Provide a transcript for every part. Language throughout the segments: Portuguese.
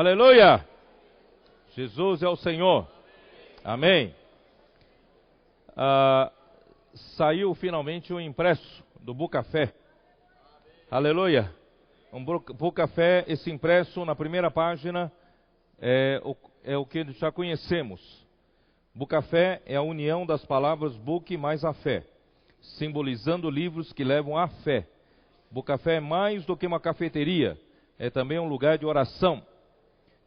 Aleluia! Jesus é o Senhor. Amém. Saiu finalmente o impresso do Bucafé. Aleluia. Um Bucafé, esse impresso na primeira página é o que já conhecemos. Bucafé é a união das palavras Buc mais a fé, simbolizando livros que levam à fé. Bucafé é mais do que uma cafeteria, é também um lugar de oração.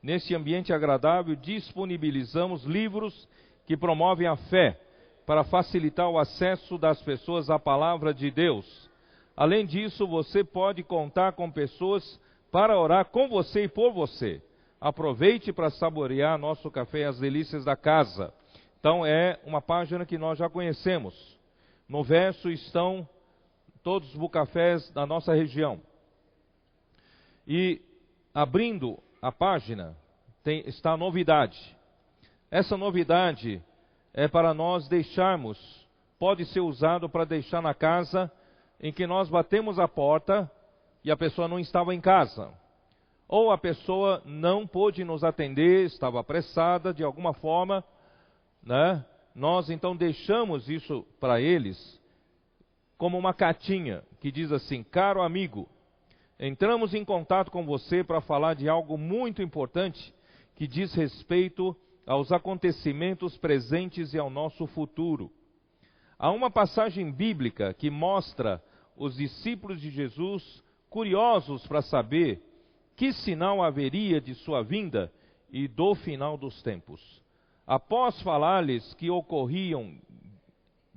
Nesse ambiente agradável, disponibilizamos livros que promovem a fé, para facilitar o acesso das pessoas à palavra de Deus. Além disso, você pode contar com pessoas para orar com você e por você. Aproveite para saborear nosso café e as delícias da casa. Então é uma página que nós já conhecemos. No verso estão todos os bucafés da nossa região. E abrindo a página está a novidade. Essa novidade é para nós deixarmos, pode ser usado para deixar na casa em que nós batemos a porta e a pessoa não estava em casa. Ou a pessoa não pôde nos atender, estava apressada de alguma forma, né? Nós então deixamos isso para eles como uma cartinha que diz assim: caro amigo, entramos em contato com você para falar de algo muito importante que diz respeito aos acontecimentos presentes e ao nosso futuro. Há uma passagem bíblica que mostra os discípulos de Jesus curiosos para saber que sinal haveria de sua vinda e do final dos tempos. Após falar-lhes que ocorreriam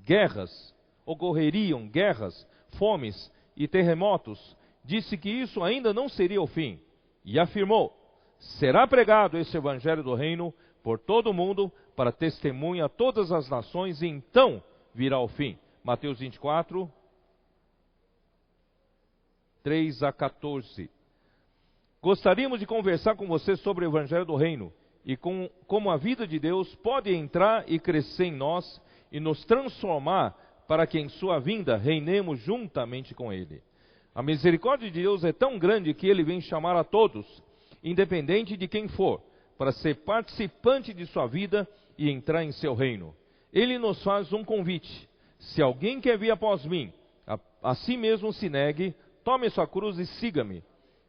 guerras, fomes e terremotos, disse que isso ainda não seria o fim, e afirmou: será pregado esse evangelho do reino por todo o mundo, para testemunha a todas as nações, e então virá o fim. Mateus 24, 3 a 14. Gostaríamos de conversar com você sobre o evangelho do reino, e como a vida de Deus pode entrar e crescer em nós, e nos transformar, para que em sua vinda reinemos juntamente com Ele. A misericórdia de Deus é tão grande que Ele vem chamar a todos, independente de quem for, para ser participante de sua vida e entrar em seu reino. Ele nos faz um convite: se alguém quer vir após mim, a si mesmo se negue, tome sua cruz e siga-me.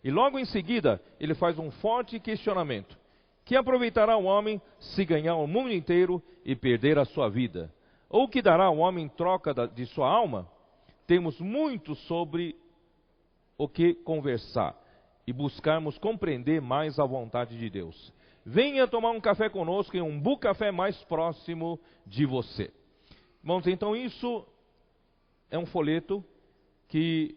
E logo em seguida, ele faz um forte questionamento: que aproveitará o homem se ganhar o mundo inteiro e perder a sua vida? Ou que dará o homem em troca de sua alma? Temos muito sobre o que conversar e buscarmos compreender mais a vontade de Deus. Venha tomar um café conosco em um Bucafé mais próximo de você. Irmãos, então isso é um folheto que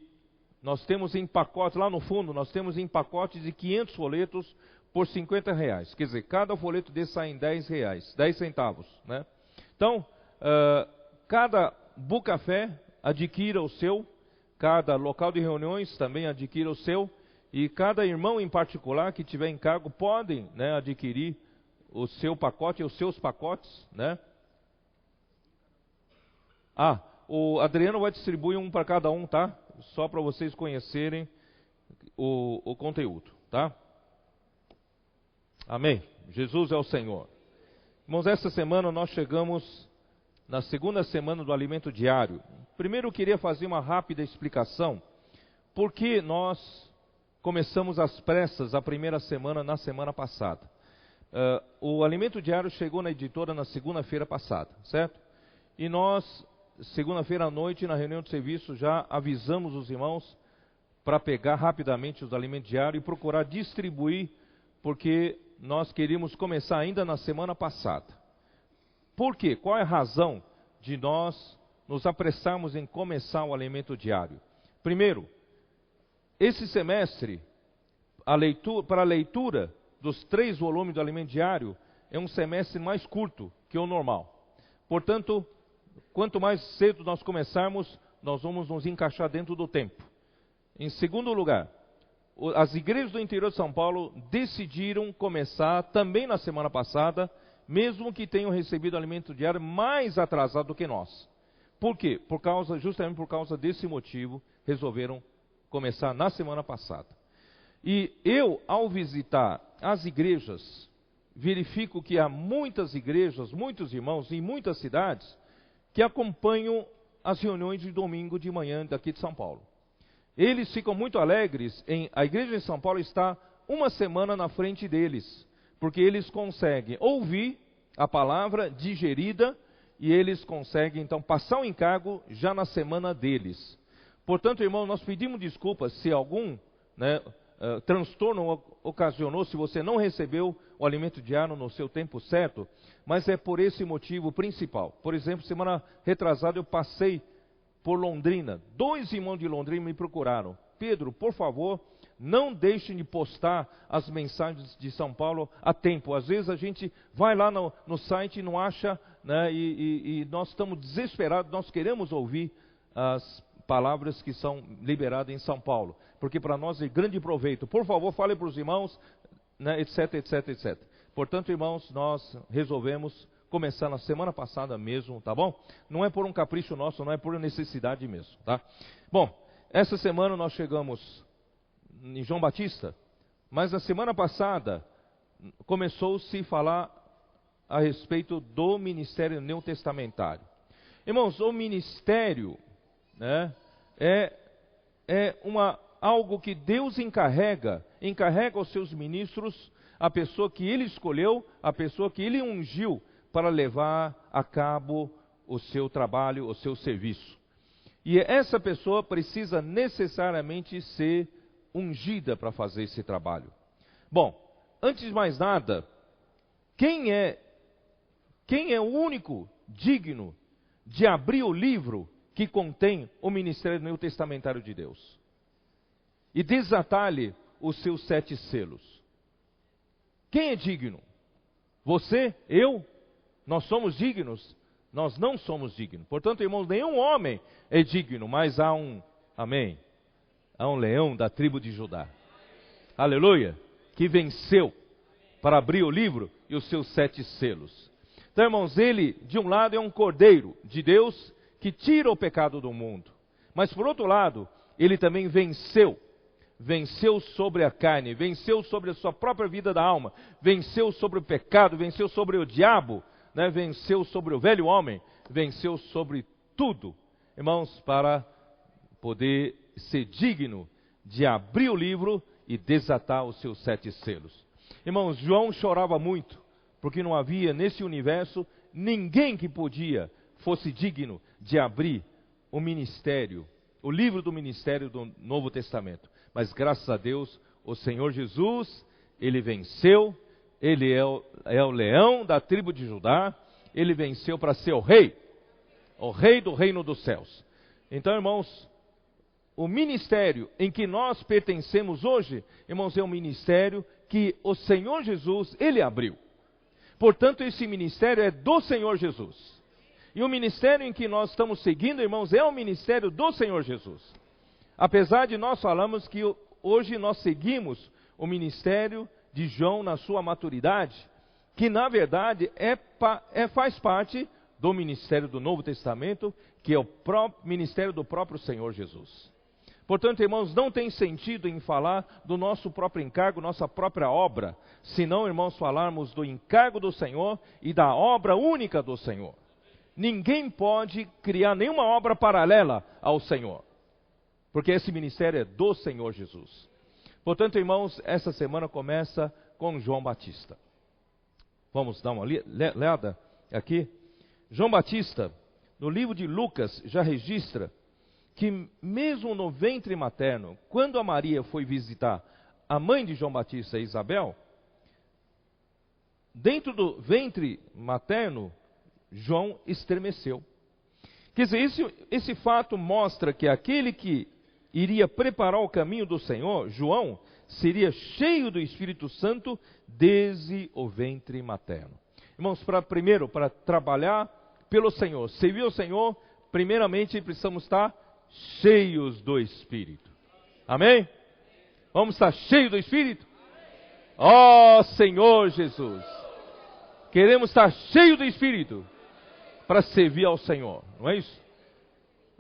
nós temos em pacote, lá no fundo, nós temos em pacotes de 500 folhetos por R$50. Quer dizer, cada folheto desse sai em R$10, 10 centavos, né? Então, cada Bucafé adquira o seu, cada local de reuniões também adquira o seu, e cada irmão em particular que tiver encargo podem, né, adquirir o seu pacote, os seus pacotes, né? O Adriano vai distribuir um para cada um, tá? Só para vocês conhecerem o conteúdo, tá? Amém. Jesus é o Senhor. Irmãos, essa semana nós chegamos na segunda semana do alimento diário. Primeiro eu queria fazer uma rápida explicação, porque nós começamos às pressas a primeira semana na semana passada. O alimento diário chegou na editora na segunda-feira passada, certo? E nós, segunda-feira à noite, na reunião de serviço, já avisamos os irmãos para pegar rapidamente os alimentos diários e procurar distribuir, porque nós queríamos começar ainda na semana passada. Por quê? Qual é a razão de nós nos apressarmos em começar o alimento diário? Primeiro, esse semestre, para a leitura dos 3 volumes do alimento diário, é um semestre mais curto que o normal. Portanto, quanto mais cedo nós começarmos, nós vamos nos encaixar dentro do tempo. Em segundo lugar, as igrejas do interior de São Paulo decidiram começar também na semana passada, mesmo que tenham recebido alimento diário mais atrasado do que nós. Por quê? Justamente por causa desse motivo, resolveram começar na semana passada. E eu, ao visitar às igrejas, verifico que há muitas igrejas, muitos irmãos em muitas cidades que acompanham as reuniões de domingo de manhã daqui de São Paulo. Eles ficam muito alegres a igreja de São Paulo está uma semana na frente deles, porque eles conseguem ouvir a palavra digerida e eles conseguem então passar o encargo já na semana deles. Portanto, irmão, nós pedimos desculpas se algum transtorno ocasionou, se você não recebeu o alimento diário no seu tempo certo, mas é por esse motivo principal. Por exemplo, semana retrasada eu passei por Londrina. 2 irmãos de Londrina me procuraram. Pedro, por favor, não deixem de postar as mensagens de São Paulo a tempo. Às vezes a gente vai lá no site e não acha, né, e nós estamos desesperados, nós queremos ouvir as palavras que são liberadas em São Paulo, porque para nós é grande proveito. Por favor, fale para os irmãos, né, etc, etc, etc. Portanto, irmãos, nós resolvemos começar na semana passada mesmo, tá bom? Não é por um capricho nosso, não é por necessidade mesmo, tá? Bom, essa semana nós chegamos em João Batista, mas na semana passada começou-se a falar a respeito do ministério neotestamentário. Irmãos, o ministério, né, é algo que Deus encarrega aos seus ministros, a pessoa que Ele escolheu, a pessoa que Ele ungiu para levar a cabo o seu trabalho, o seu serviço. E essa pessoa precisa necessariamente ser ungida para fazer esse trabalho. Bom, antes de mais nada, quem é o único digno de abrir o livro que contém o ministério neotestamentário de Deus e desatar-lhe os seus 7 selos? Quem é digno? Você? Eu? Nós somos dignos? Nós não somos dignos. Portanto, irmãos, nenhum homem é digno, mas há um, amém? Há um leão da tribo de Judá. Aleluia! Que venceu para abrir o livro e os seus 7 selos. Então, irmãos, ele, de um lado, é um cordeiro de Deus que tira o pecado do mundo. Mas, por outro lado, ele também venceu sobre a carne, venceu sobre a sua própria vida da alma, venceu sobre o pecado, venceu sobre o diabo, né? Venceu sobre o velho homem, venceu sobre tudo, irmãos, para poder ser digno de abrir o livro e desatar os seus 7 selos. Irmãos, João chorava muito, porque não havia nesse universo ninguém que fosse digno de abrir o ministério, o livro do ministério do Novo Testamento. Mas graças a Deus, o Senhor Jesus, Ele venceu, Ele é o leão da tribo de Judá, Ele venceu para ser o rei do reino dos céus. Então, irmãos, o ministério em que nós pertencemos hoje, irmãos, é um ministério que o Senhor Jesus, Ele abriu. Portanto, esse ministério é do Senhor Jesus. E o ministério em que nós estamos seguindo, irmãos, é o ministério do Senhor Jesus. Apesar de nós falarmos que hoje nós seguimos o ministério de João na sua maturidade, que na verdade faz parte do ministério do Novo Testamento, que é o próprio ministério do próprio Senhor Jesus. Portanto, irmãos, não tem sentido em falar do nosso próprio encargo, nossa própria obra, senão, irmãos, falarmos do encargo do Senhor e da obra única do Senhor. Ninguém pode criar nenhuma obra paralela ao Senhor, porque esse ministério é do Senhor Jesus. Portanto, irmãos, essa semana começa com João Batista. Vamos dar uma olhada aqui. João Batista, no livro de Lucas, já registra que mesmo no ventre materno, quando a Maria foi visitar a mãe de João Batista, Isabel, dentro do ventre materno, João estremeceu. Quer dizer, esse fato mostra que aquele que iria preparar o caminho do Senhor, João, seria cheio do Espírito Santo desde o ventre materno. Irmãos, primeiro, para trabalhar pelo Senhor, servir o Senhor, primeiramente precisamos estar cheios do Espírito. Amém? Vamos estar cheios do Espírito? Ó Senhor Jesus! Queremos estar cheios do Espírito para servir ao Senhor, não é isso?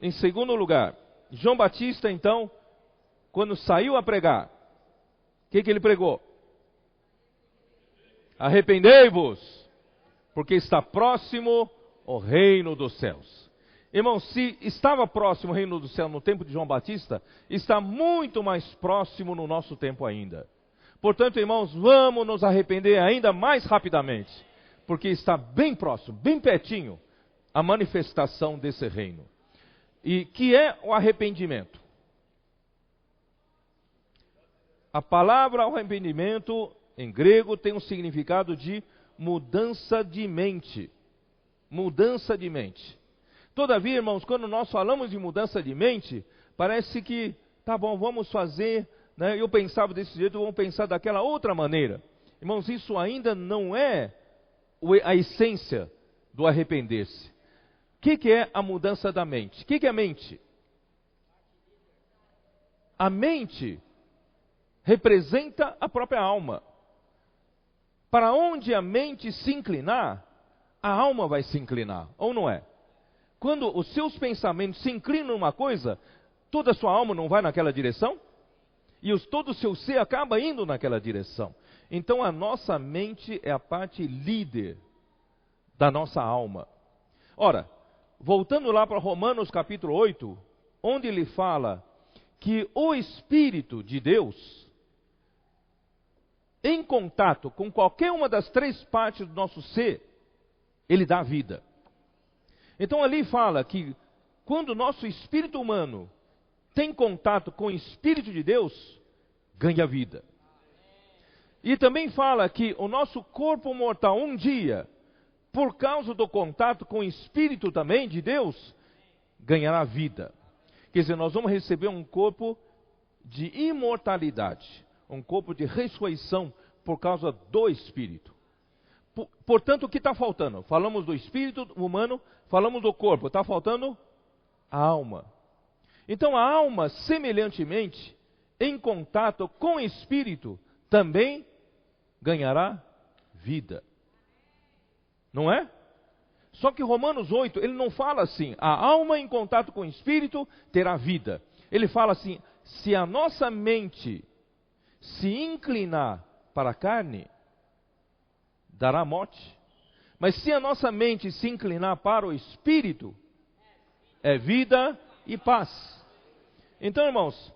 Em segundo lugar, João Batista, então, quando saiu a pregar, o que ele pregou? Arrependei-vos, porque está próximo o reino dos céus. Irmãos, se estava próximo o reino do céu no tempo de João Batista, está muito mais próximo no nosso tempo ainda. Portanto, irmãos, vamos nos arrepender ainda mais rapidamente, porque está bem próximo, bem pertinho, a manifestação desse reino. E que é o arrependimento? A palavra arrependimento, em grego, tem um significado de mudança de mente. Mudança de mente. Todavia, irmãos, quando nós falamos de mudança de mente, parece que, tá bom, vamos fazer, né? Eu pensava desse jeito, vamos pensar daquela outra maneira. Irmãos, isso ainda não é a essência do arrepender-se. O que é a mudança da mente? O que é a mente? A mente representa a própria alma. Para onde a mente se inclinar, a alma vai se inclinar, ou não é? Quando os seus pensamentos se inclinam numa coisa, toda a sua alma não vai naquela direção? E todo o seu ser acaba indo naquela direção. Então a nossa mente é a parte líder da nossa alma. Ora, voltando lá para Romanos capítulo 8, onde ele fala que o Espírito de Deus, em contato com qualquer uma das três partes do nosso ser, ele dá vida. Então ali fala que quando o nosso espírito humano tem contato com o Espírito de Deus, ganha vida. E também fala que o nosso corpo mortal um dia, por causa do contato com o Espírito também de Deus, ganhará vida. Quer dizer, nós vamos receber um corpo de imortalidade, um corpo de ressurreição por causa do Espírito. Portanto, o que está faltando? Falamos do espírito humano, falamos do corpo, está faltando a alma. Então a alma, semelhantemente, em contato com o espírito, também ganhará vida. Não é? Só que Romanos 8, ele não fala assim, a alma em contato com o espírito terá vida. Ele fala assim, se a nossa mente se inclinar para a carne, dará morte. Mas se a nossa mente se inclinar para o Espírito, é vida e paz. Então, irmãos,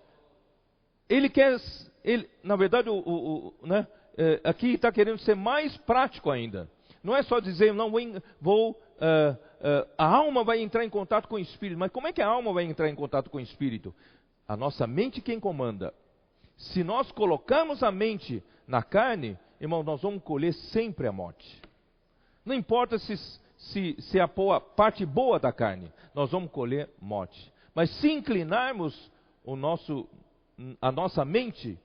ele quer, na verdade, aqui está querendo ser mais prático ainda. Não é só dizer, não, a alma vai entrar em contato com o Espírito. Mas como é que a alma vai entrar em contato com o Espírito? A nossa mente quem comanda. Se nós colocarmos a mente na carne, irmão, nós vamos colher sempre a morte. Não importa se a parte boa da carne, nós vamos colher morte. Mas se inclinarmos a nossa mente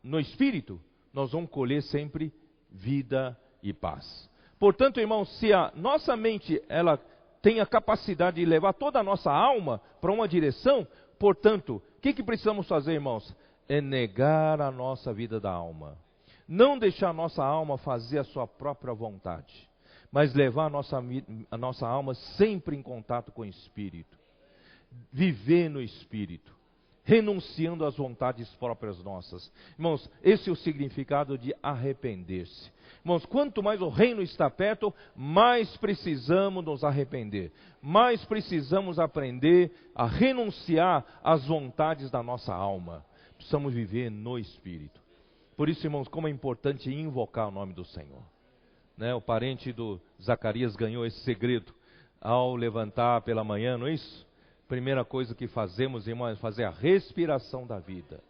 no Espírito, nós vamos colher sempre vida e paz. Portanto, irmãos, se a nossa mente ela tem a capacidade de levar toda a nossa alma para uma direção, portanto, o que precisamos fazer, irmãos? É negar a nossa vida da alma. Não deixar a nossa alma fazer a sua própria vontade, mas levar a nossa alma sempre em contato com o Espírito. Viver no Espírito, renunciando às vontades próprias nossas. Irmãos, esse é o significado de arrepender-se. Irmãos, quanto mais o reino está perto, mais precisamos nos arrepender. Mais precisamos aprender a renunciar às vontades da nossa alma. Precisamos viver no Espírito. Por isso, irmãos, como é importante invocar o nome do Senhor. Né? O parente do Zacarias ganhou esse segredo ao levantar pela manhã, não é isso? Primeira coisa que fazemos, irmãos, é fazer a respiração da vida.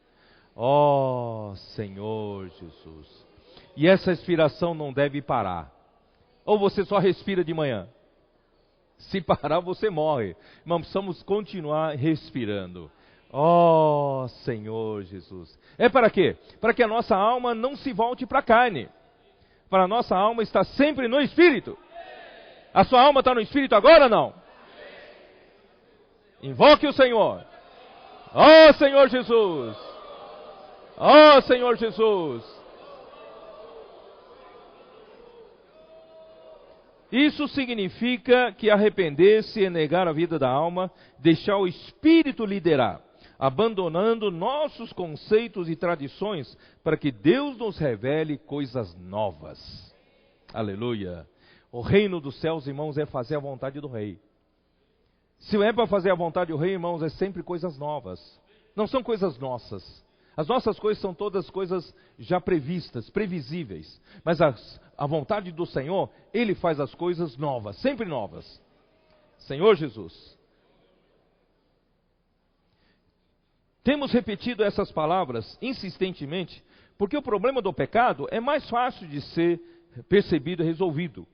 Ó Senhor Jesus. E essa respiração não deve parar. Ou você só respira de manhã. Se parar, você morre. Irmãos, precisamos continuar respirando. Ó Senhor Jesus. É para quê? Para que a nossa alma não se volte para a carne. Para a nossa alma estar sempre no Espírito. A sua alma está no Espírito agora ou não? Invoque o Senhor. Ó Senhor Jesus. Ó Senhor Jesus. Isso significa que arrepender-se é negar a vida da alma, deixar o Espírito liderar. abandonando nossos conceitos e tradições, para que Deus nos revele coisas novas. Aleluia. O reino dos céus, irmãos, é fazer a vontade do rei. Se é para fazer a vontade do rei, irmãos, é sempre coisas novas. Não são coisas nossas. As nossas coisas são todas coisas já previstas, previsíveis. Mas a vontade do Senhor, Ele faz as coisas novas, sempre novas. Senhor Jesus. Temos repetido essas palavras insistentemente, porque o problema do pecado é mais fácil de ser percebido e resolvido.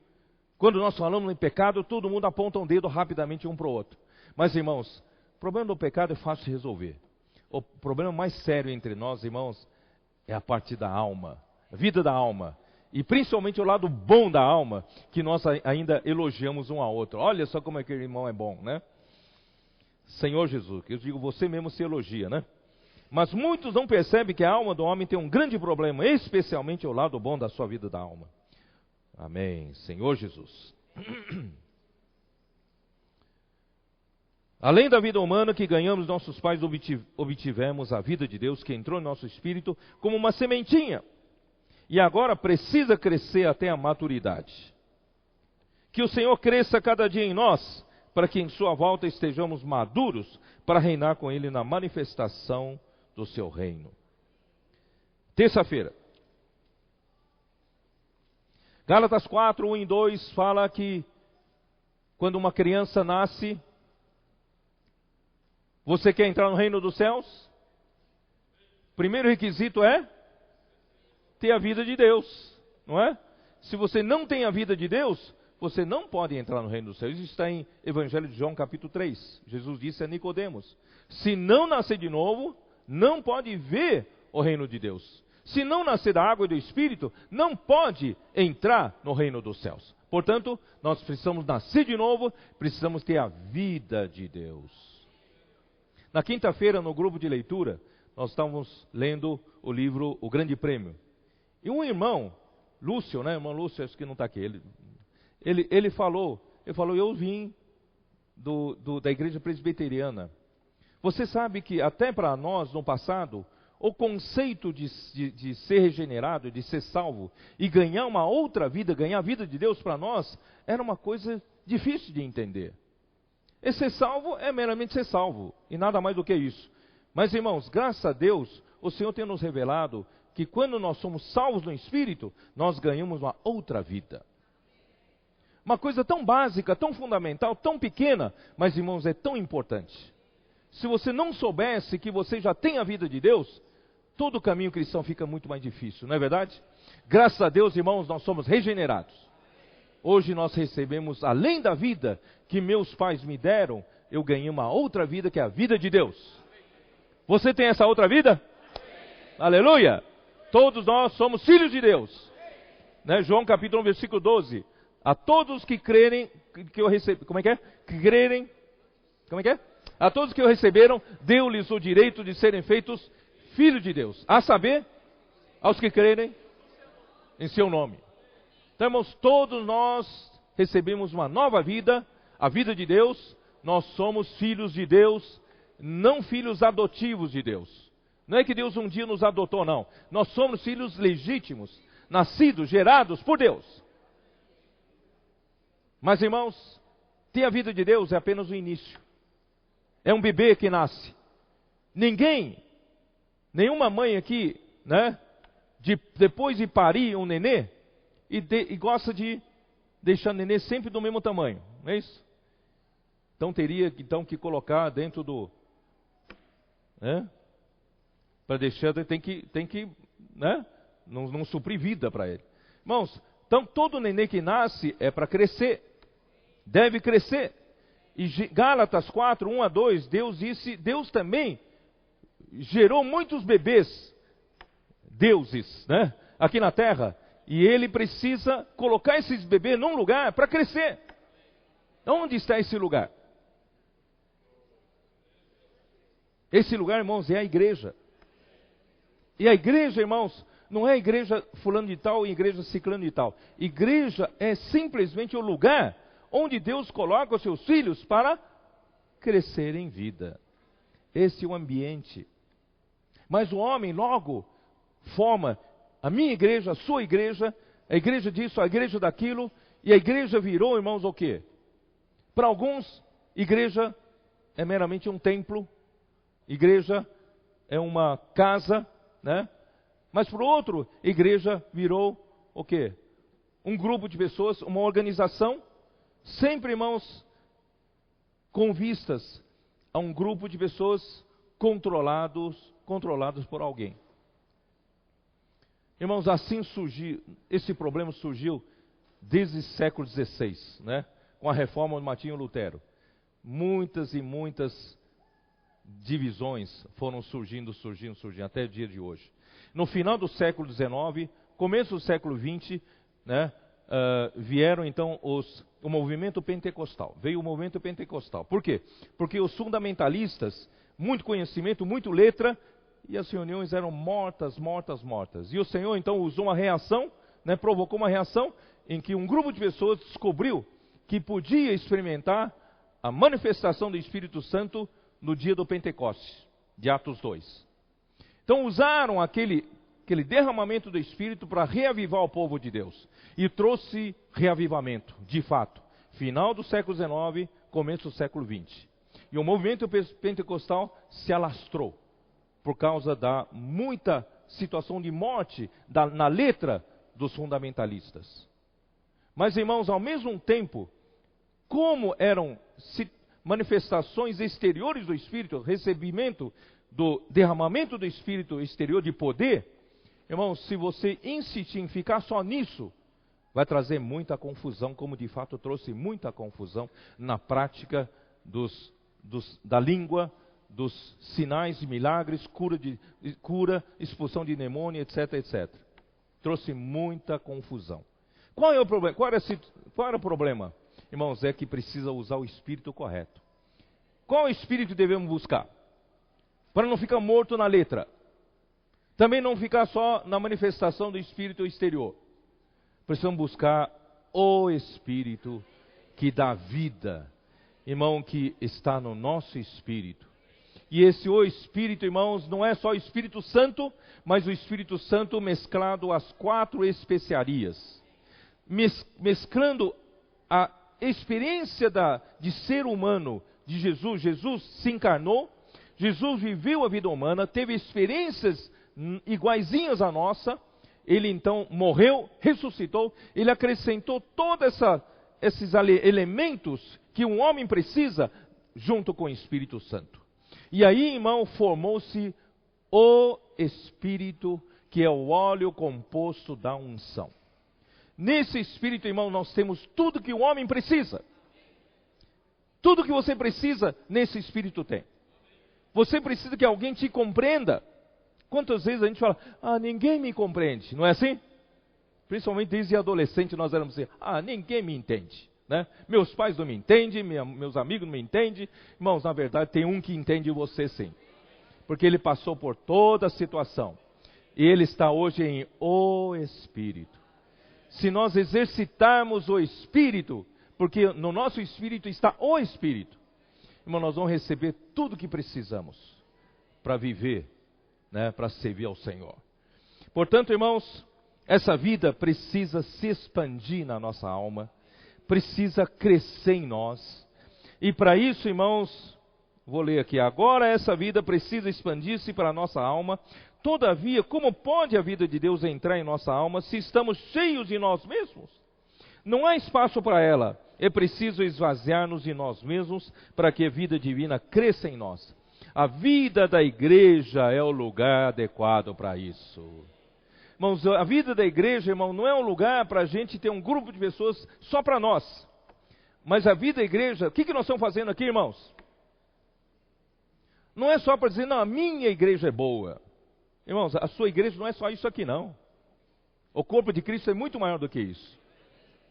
Quando nós falamos em pecado, todo mundo aponta um dedo rapidamente um para o outro. Mas, irmãos, o problema do pecado é fácil de resolver. O problema mais sério entre nós, irmãos, é a parte da alma, a vida da alma. E principalmente o lado bom da alma, que nós ainda elogiamos um ao outro. Olha só como aquele irmão é bom, né? Senhor Jesus, que eu digo, você mesmo se elogia, né? Mas muitos não percebem que a alma do homem tem um grande problema, especialmente o lado bom da sua vida da alma. Amém. Senhor Jesus. Além da vida humana que ganhamos, nossos pais obtivemos a vida de Deus que entrou em nosso espírito como uma sementinha. E agora precisa crescer até a maturidade. Que o Senhor cresça cada dia em nós, para que em sua volta estejamos maduros para reinar com Ele na manifestação do seu reino. Terça-feira. Gálatas 4, 1 e 2 fala que quando uma criança nasce, você quer entrar no reino dos céus? Primeiro requisito é ter a vida de Deus, não é? Se você não tem a vida de Deus, você não pode entrar no reino dos céus. Isso está em Evangelho de João, capítulo 3. Jesus disse a Nicodemos: se não nascer de novo, não pode ver o reino de Deus. Se não nascer da água e do Espírito, não pode entrar no reino dos céus. Portanto, nós precisamos nascer de novo, precisamos ter a vida de Deus. Na quinta-feira, no grupo de leitura, nós estávamos lendo o livro O Grande Prêmio. E um irmão, Lúcio, né? Irmão Lúcio, acho que não está aqui. Ele falou, eu vim da igreja presbiteriana. Você sabe que até para nós, no passado, o conceito de ser regenerado, de ser salvo e ganhar uma outra vida, ganhar a vida de Deus para nós, era uma coisa difícil de entender. E ser salvo é meramente ser salvo, e nada mais do que isso. Mas, irmãos, graças a Deus, o Senhor tem nos revelado que quando nós somos salvos no Espírito, nós ganhamos uma outra vida. Uma coisa tão básica, tão fundamental, tão pequena, mas, irmãos, é tão importante. Se você não soubesse que você já tem a vida de Deus, todo o caminho cristão fica muito mais difícil, não é verdade? Graças a Deus, irmãos, nós somos regenerados. Hoje nós recebemos, além da vida que meus pais me deram, eu ganhei uma outra vida que é a vida de Deus. Você tem essa outra vida? Aleluia! Todos nós somos filhos de Deus. Né? João capítulo 1, versículo 12. A todos que crerem, que eu recebi, como é que é? Que crerem, como é que é? A todos que o receberam, deu-lhes o direito de serem feitos filhos de Deus. A saber, aos que crerem em seu nome. Então, irmãos, todos nós recebemos uma nova vida, a vida de Deus. Nós somos filhos de Deus, não filhos adotivos de Deus. Não é que Deus um dia nos adotou, não. Nós somos filhos legítimos, nascidos, gerados por Deus. Mas, irmãos, ter a vida de Deus é apenas o início. É um bebê que nasce. Nenhuma mãe aqui, né, depois de parir um nenê, e gosta de deixar o nenê sempre do mesmo tamanho, não é isso? Então teria que colocar dentro do, né, para deixar, tem que, né, não suprir vida para ele. Irmãos, então todo nenê que nasce é para crescer, deve crescer. E Gálatas 4, 1 a 2, Deus também gerou muitos bebês, deuses, né, aqui na terra. E Ele precisa colocar esses bebês num lugar para crescer. Onde está esse lugar? Esse lugar, irmãos, é a igreja. E a igreja, irmãos, não é a igreja fulano de tal e a igreja ciclano de tal. Igreja é simplesmente o lugar onde Deus coloca os seus filhos para crescer em vida. Esse é o ambiente. Mas o homem logo forma a minha igreja, a sua igreja, a igreja disso, a igreja daquilo, e a igreja virou, irmãos, o quê? Para alguns, igreja é meramente um templo, igreja é uma casa, né? Mas para o outro, igreja virou o quê? Um grupo de pessoas, uma organização, sempre, irmãos, com vistas a um grupo de pessoas controlados por alguém. Irmãos, assim surgiu, esse problema surgiu desde o século XVI, né? Com a reforma de Martinho Lutero. Muitas e muitas divisões foram surgindo até o dia de hoje. No final do século XIX, começo do século XX, né, vieram então o movimento pentecostal. Veio o movimento pentecostal. Por quê? Porque os fundamentalistas, muito conhecimento, muito letra, e as reuniões eram mortas. E o Senhor então usou uma reação, né, provocou uma reação em que um grupo de pessoas descobriu que podia experimentar a manifestação do Espírito Santo no dia do Pentecostes, de Atos 2. Então usaram aquele derramamento do Espírito para reavivar o povo de Deus. E trouxe reavivamento, de fato. Final do século XIX, começo do século XX. E o movimento pentecostal se alastrou por causa da muita situação de morte na letra dos fundamentalistas. Mas, irmãos, ao mesmo tempo, como eram manifestações exteriores do Espírito, recebimento do derramamento do Espírito exterior de poder, irmãos, se você insistir em ficar só nisso, vai trazer muita confusão, como de fato trouxe muita confusão na prática da língua, dos sinais de milagres, cura, expulsão de demônio, etc, etc. Trouxe muita confusão. Qual é o problema? Qual era o problema? Irmãos, é que precisa usar o Espírito correto. Qual Espírito devemos buscar? Para não ficar morto na letra. Também não ficar só na manifestação do Espírito exterior. Precisamos buscar o Espírito que dá vida. Irmão, que está no nosso Espírito. E esse o Espírito, irmãos, não é só o Espírito Santo, mas o Espírito Santo mesclado às 4 especiarias. Mesclando a experiência de ser humano de Jesus. Jesus se encarnou, Jesus viveu a vida humana, teve experiências iguaizinhas à nossa. Ele então morreu, ressuscitou, ele acrescentou todos esses elementos que um homem precisa junto com o Espírito Santo. E aí, irmão, formou-se o Espírito, que é o óleo composto da unção. Nesse Espírito, irmão, nós temos tudo que o homem precisa. Tudo que você precisa, nesse Espírito tem. Você precisa que alguém te compreenda. Quantas vezes a gente fala, ninguém me compreende, não é assim? Principalmente desde adolescente nós éramos assim, ninguém me entende, né? Meus pais não me entendem, meus amigos não me entendem. Irmãos, na verdade tem um que entende você sim. Porque ele passou por toda a situação. E ele está hoje em o Espírito. Se nós exercitarmos o Espírito, porque no nosso Espírito está o Espírito, irmão, nós vamos receber tudo que precisamos para viver, né, para servir ao Senhor. Portanto, irmãos, essa vida precisa se expandir na nossa alma, precisa crescer em nós. E para isso, irmãos, vou ler aqui, agora essa vida precisa expandir-se para a nossa alma. Todavia, como pode a vida de Deus entrar em nossa alma se estamos cheios de nós mesmos? Não há espaço para ela. É preciso esvaziar-nos de nós mesmos para que a vida divina cresça em nós. A vida da igreja é o lugar adequado para isso. Irmãos, a vida da igreja, irmão, não é um lugar para a gente ter um grupo de pessoas só para nós. Mas a vida da igreja, o que nós estamos fazendo aqui, irmãos? Não é só para dizer, não, a minha igreja é boa. Irmãos, a sua igreja não é só isso aqui, não. O corpo de Cristo é muito maior do que isso.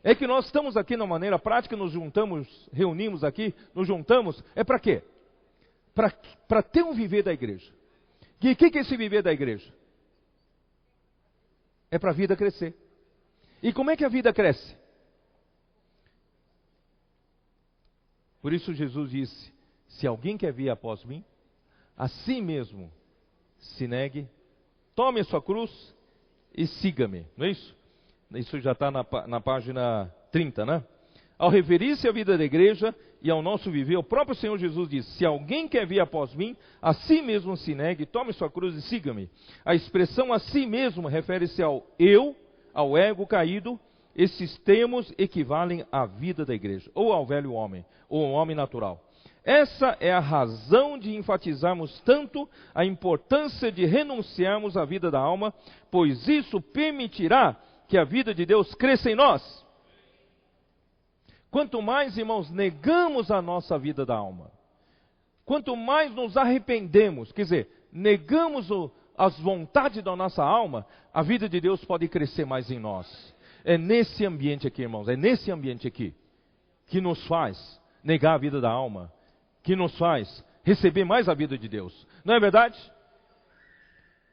É que nós estamos aqui de uma maneira prática, nos juntamos, reunimos aqui, nos juntamos, é para quê? Para ter um viver da igreja. E o que é esse viver da igreja? É para a vida crescer. E como é que a vida cresce? Por isso Jesus disse, se alguém quer vir após mim, a si mesmo se negue, tome a sua cruz e siga-me. Não é isso? Isso já está na página 30, né? Ao referir-se à vida da igreja e ao nosso viver, o próprio Senhor Jesus diz: se alguém quer vir após mim, a si mesmo se negue, tome sua cruz e siga-me. A expressão a si mesmo refere-se ao eu, ao ego caído. Esses termos equivalem à vida da igreja, ou ao velho homem, ou ao homem natural. Essa é a razão de enfatizarmos tanto a importância de renunciarmos à vida da alma, pois isso permitirá que a vida de Deus cresça em nós. Quanto mais, irmãos, negamos a nossa vida da alma, quanto mais nos arrependemos, quer dizer, negamos as vontades da nossa alma, a vida de Deus pode crescer mais em nós. É nesse ambiente aqui, irmãos, é nesse ambiente aqui que nos faz negar a vida da alma, que nos faz receber mais a vida de Deus. Não é verdade?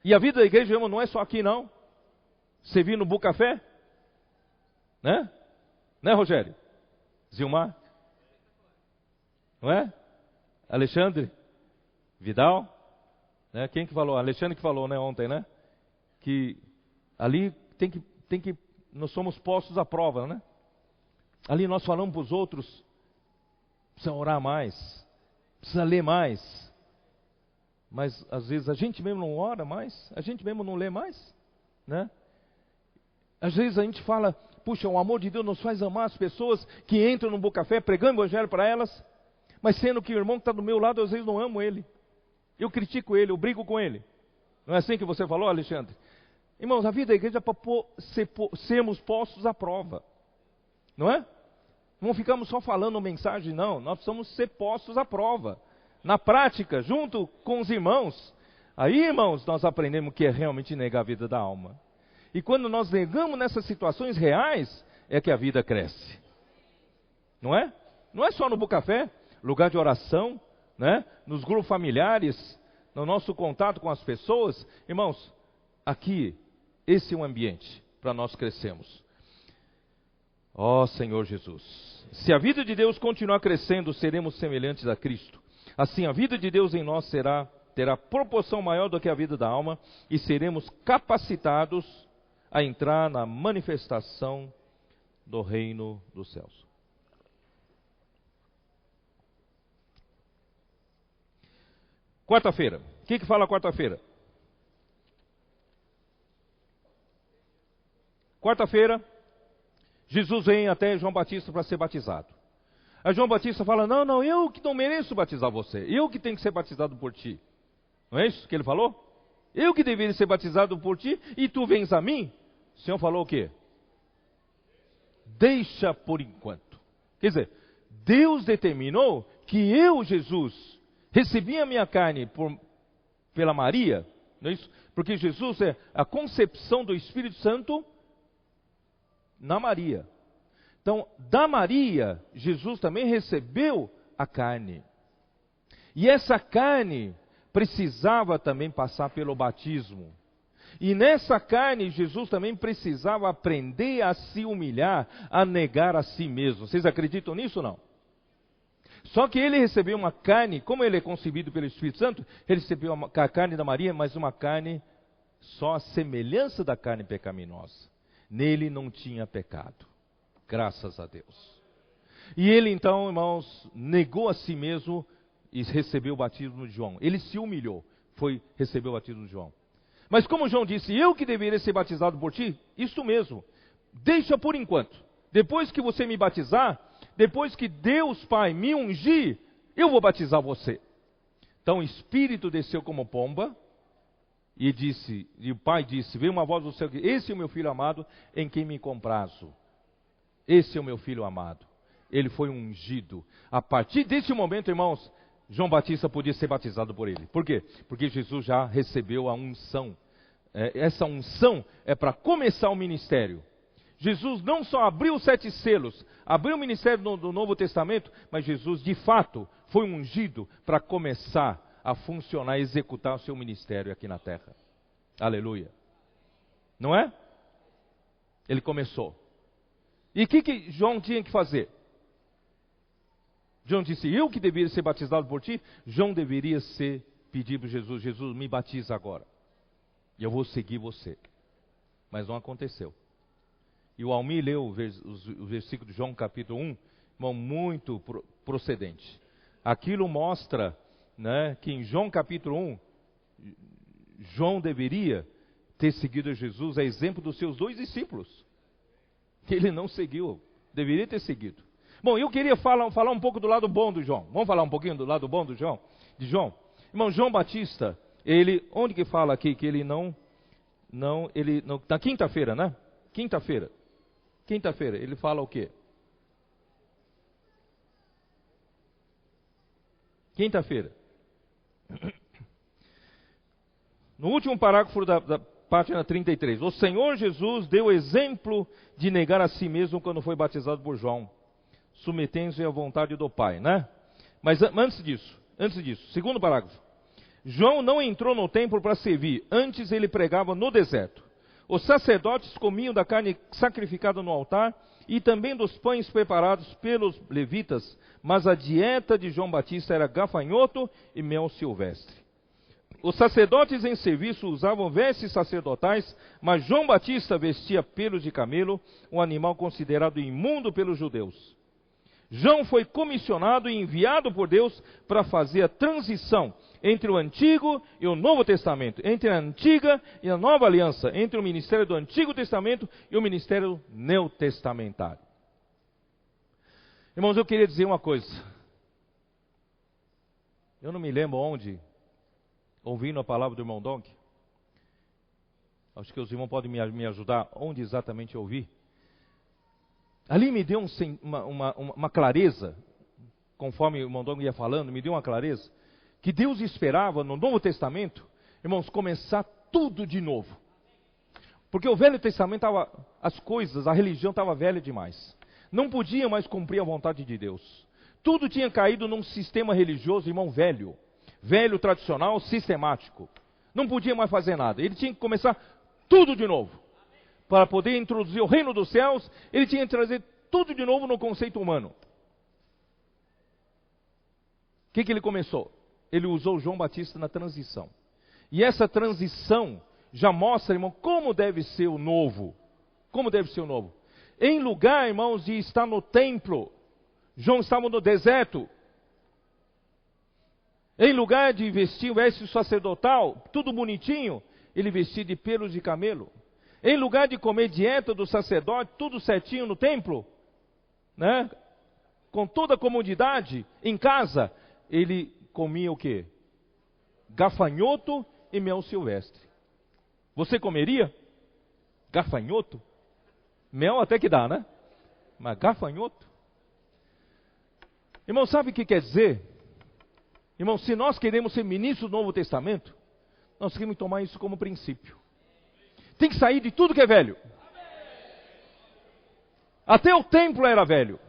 E a vida da igreja, irmão, não é só aqui, não. Você viu no Bucafé? Né? Né, Rogério? Zilmar? Não é? Alexandre? Vidal? Né? Quem que falou? Alexandre que falou, né, ontem, né? Que ali tem que nós somos postos à prova, né? Ali nós falamos para os outros, precisa orar mais, precisa ler mais. Mas às vezes a gente mesmo não ora mais, a gente mesmo não lê mais, né? Às vezes a gente fala, puxa, o amor de Deus nos faz amar as pessoas que entram no Bucafé pregando o evangelho para elas, mas sendo que o irmão que está do meu lado, às vezes não amo ele. Eu critico ele, eu brigo com ele. Não é assim que você falou, Alexandre? Irmãos, a vida da igreja é para sermos postos à prova. Não é? Não ficamos só falando mensagem, não. Nós precisamos ser postos à prova. Na prática, junto com os irmãos. Aí, irmãos, nós aprendemos o que é realmente negar a vida da alma. E quando nós negamos nessas situações reais, é que a vida cresce. Não é? Não é só no Bucafé, lugar de oração, né? Nos grupos familiares, no nosso contato com as pessoas. Irmãos, aqui, esse é um ambiente para nós crescermos. Ó Senhor Jesus, se a vida de Deus continuar crescendo, seremos semelhantes a Cristo. Assim, a vida de Deus em nós terá proporção maior do que a vida da alma e seremos capacitados a entrar na manifestação do reino dos céus. Quarta-feira. O que fala quarta-feira? Quarta-feira, Jesus vem até João Batista para ser batizado. Aí João Batista fala, não, eu que não mereço batizar você. Eu que tenho que ser batizado por ti. Não é isso que ele falou? Eu que deveria ser batizado por ti e tu vens a mim? O Senhor falou o quê? Deixa por enquanto. Quer dizer, Deus determinou que eu, Jesus, recebi a minha carne pela Maria. Não é isso? Porque Jesus é a concepção do Espírito Santo na Maria. Então, da Maria, Jesus também recebeu a carne. E essa carne precisava também passar pelo batismo. E nessa carne, Jesus também precisava aprender a se humilhar, a negar a si mesmo. Vocês acreditam nisso ou não? Só que ele recebeu uma carne, como ele é concebido pelo Espírito Santo, ele recebeu a carne da Maria, mas uma carne só a semelhança da carne pecaminosa. Nele não tinha pecado. Graças a Deus. E ele então, irmãos, negou a si mesmo e recebeu o batismo de João. Ele se humilhou, recebeu o batismo de João. Mas como João disse, eu que deveria ser batizado por ti, isso mesmo, deixa por enquanto. Depois que você me batizar, depois que Deus Pai me ungir, eu vou batizar você. Então o Espírito desceu como pomba, e o Pai disse, veio uma voz do céu, esse é o meu filho amado, em quem me comprazo. Esse é o meu filho amado. Ele foi ungido. A partir desse momento, irmãos, João Batista podia ser batizado por ele. Por quê? Porque Jesus já recebeu a unção. Essa unção é para começar o ministério. Jesus não só abriu os 7 selos, abriu o ministério do Novo Testamento, mas Jesus, de fato, foi ungido para começar a funcionar, executar o seu ministério aqui na terra. Aleluia. Não é? Ele começou. E o que João tinha que fazer? João disse, eu que deveria ser batizado por ti? João deveria ser pedir para Jesus: Jesus, me batiza agora, e eu vou seguir você. Mas não aconteceu. E o Almir leu o versículo de João capítulo 1, irmão, muito procedente. Aquilo mostra, né, que em João capítulo 1, João deveria ter seguido Jesus, a exemplo dos seus 2 discípulos. Que ele não seguiu, deveria ter seguido. Bom, eu queria falar um pouco do lado bom do João. Vamos falar um pouquinho do lado bom do João? De João. Irmão, João Batista, ele, onde que fala aqui que ele não, na quinta-feira, né? Quinta-feira, ele fala o quê? Quinta-feira. No último parágrafo da página 33. O Senhor Jesus deu exemplo de negar a si mesmo quando foi batizado por João, submetendo-se à vontade do Pai, né? Mas antes disso, segundo parágrafo. João não entrou no templo para servir, antes ele pregava no deserto. Os sacerdotes comiam da carne sacrificada no altar e também dos pães preparados pelos levitas, mas a dieta de João Batista era gafanhoto e mel silvestre. Os sacerdotes em serviço usavam vestes sacerdotais, mas João Batista vestia pelos de camelo, um animal considerado imundo pelos judeus. João foi comissionado e enviado por Deus para fazer a transição entre o Antigo e o Novo Testamento, entre a Antiga e a Nova Aliança, entre o ministério do Antigo Testamento e o ministério neotestamentário. Irmãos, eu queria dizer uma coisa. Eu não me lembro onde, ouvindo a palavra do irmão Donk, acho que os irmãos podem me ajudar, onde exatamente eu ouvi. Ali me deu uma clareza, conforme o irmão Donk ia falando, me deu uma clareza, que Deus esperava no Novo Testamento, irmãos, começar tudo de novo. Porque o Velho Testamento a religião estava velha demais. Não podia mais cumprir a vontade de Deus. Tudo tinha caído num sistema religioso, irmão, velho, tradicional, sistemático. Não podia mais fazer nada. Ele tinha que começar tudo de novo. Para poder introduzir o reino dos céus, ele tinha que trazer tudo de novo no conceito humano. O que ele começou? Ele usou João Batista na transição. E essa transição já mostra, irmão, como deve ser o novo. Como deve ser o novo. Em lugar, irmãos, de estar no templo, João estava no deserto. Em lugar de vestir o veste sacerdotal, tudo bonitinho, ele vestia de pelos de camelo. Em lugar de comer dieta do sacerdote, tudo certinho no templo, né? Com toda a comodidade, em casa, ele comia o quê? Gafanhoto e mel silvestre. Você comeria gafanhoto? Mel até que dá, né? Mas gafanhoto? Irmão, sabe o que quer dizer? Irmão, se nós queremos ser ministros do Novo Testamento, nós temos que tomar isso como princípio. Tem que sair de tudo que é velho. Até o templo era velho.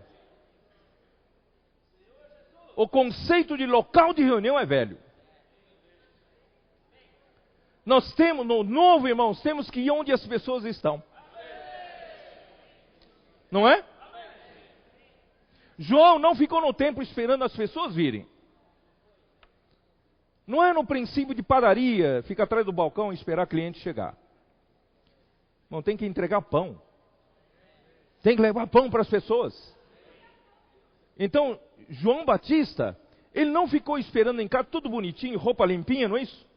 O conceito de local de reunião é velho. Nós temos, no novo, irmãos, temos que ir onde as pessoas estão. Não é? João não ficou no templo esperando as pessoas virem. Não é no princípio de padaria, ficar atrás do balcão e esperar cliente chegar. Não, tem que entregar pão. Tem que levar pão para as pessoas. Então, João Batista, ele não ficou esperando em casa, tudo bonitinho, roupa limpinha, não é isso?